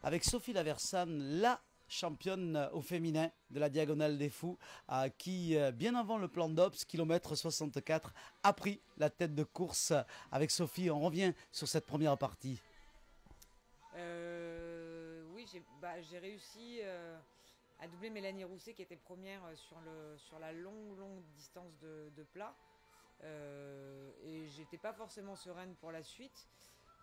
avec Sophie Laversane, la championne au féminin de la Diagonale des Fous, qui, bien avant le plan d'Obs, kilomètre 64, a pris la tête de course. Avec Sophie, on revient sur cette première partie. Oui, j'ai réussi à doubler Mélanie Rousset qui était première sur la longue distance de plat. Et j'étais pas forcément sereine pour la suite,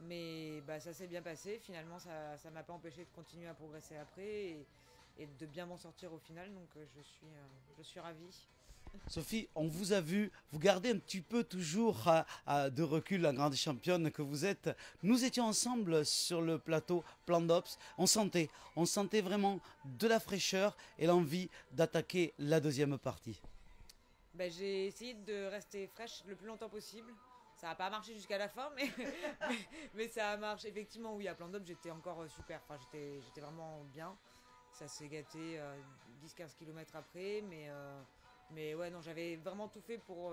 mais ça s'est bien passé. Finalement, ça m'a pas empêché de continuer à progresser après et de bien m'en sortir au final. Donc je suis ravie. Sophie, on vous a vu, vous gardez un petit peu toujours de recul, la grande championne que vous êtes. Nous étions ensemble sur le plateau Plan d'Ops. On sentait vraiment de la fraîcheur et l'envie d'attaquer la deuxième partie. J'ai essayé de rester fraîche le plus longtemps possible. Ça n'a pas marché jusqu'à la fin, mais ça a marché. Effectivement, oui, à Plan d'Op, j'étais encore super. Enfin, j'étais vraiment bien. Ça s'est gâté 10-15 km après, mais ouais, non, j'avais vraiment tout fait pour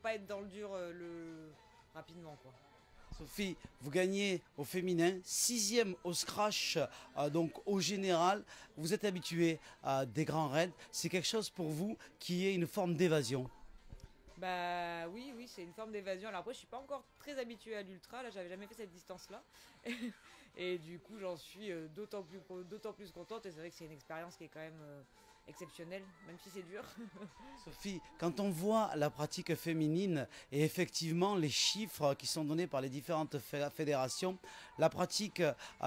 pas être dans le dur rapidement, quoi. Sophie, vous gagnez au féminin, 6e au scratch, donc au général. Vous êtes habituée à des grands raids. C'est quelque chose pour vous qui est une forme d'évasion. Bah oui, c'est une forme d'évasion. Alors après, je suis pas encore très habituée à l'ultra. Là, j'avais jamais fait cette distance-là. Et du coup, j'en suis d'autant plus contente. Et c'est vrai que c'est une expérience qui est quand même exceptionnelle, même si c'est dur. Sophie, quand on voit la pratique féminine et effectivement les chiffres qui sont donnés par les différentes fédérations, la pratique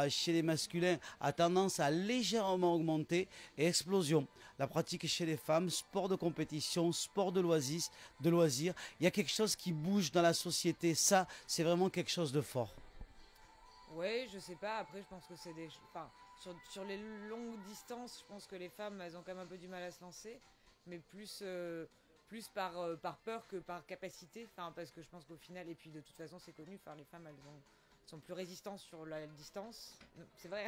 chez les masculins a tendance à légèrement augmenter et explosion. La pratique chez les femmes, sport de compétition, sport de loisirs, il y a quelque chose qui bouge dans la société. Ça, c'est vraiment quelque chose de fort. Ouais, je sais pas. Après, je pense que c'est des. Enfin, sur les longues distances, je pense que les femmes, elles ont quand même un peu du mal à se lancer. Mais plus par peur que par capacité. Enfin, parce que je pense qu'au final, et puis de toute façon, c'est connu. Enfin, les femmes, sont plus résistantes sur la distance. C'est vrai.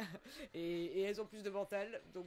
Et elles ont plus de mental. Donc,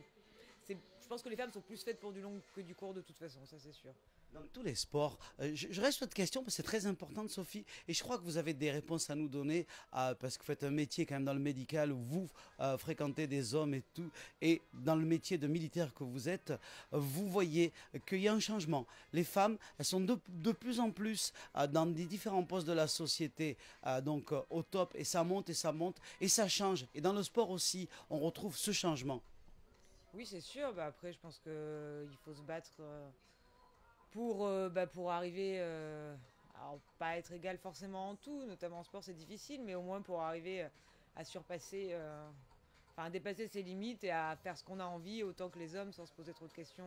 je pense que les femmes sont plus faites pour du long que du court de toute façon. Ça, c'est sûr. Dans tous les sports, je reste sur cette question parce que c'est très important, Sophie, et je crois que vous avez des réponses à nous donner parce que vous faites un métier quand même dans le médical où vous fréquentez des hommes et tout, et dans le métier de militaire que vous êtes, vous voyez qu'il y a un changement. Les femmes, elles sont de plus en plus dans des différents postes de la société, donc au top, et ça monte et ça monte et ça change. Et dans le sport aussi, on retrouve ce changement. Oui, c'est sûr. Après, je pense qu'il faut se battre. Pour arriver à pas être égal forcément en tout, notamment en sport c'est difficile, mais au moins pour arriver à surpasser, à dépasser ses limites et à faire ce qu'on a envie autant que les hommes sans se poser trop de questions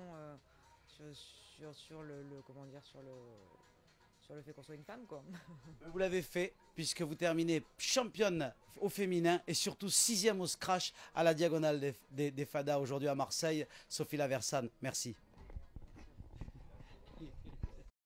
sur comment dire sur le fait qu'on soit une femme, quoi. Vous l'avez fait puisque vous terminez championne au féminin et surtout 6e au scratch à la Diagonale des Fadas aujourd'hui à Marseille. Sophie Laversane, merci.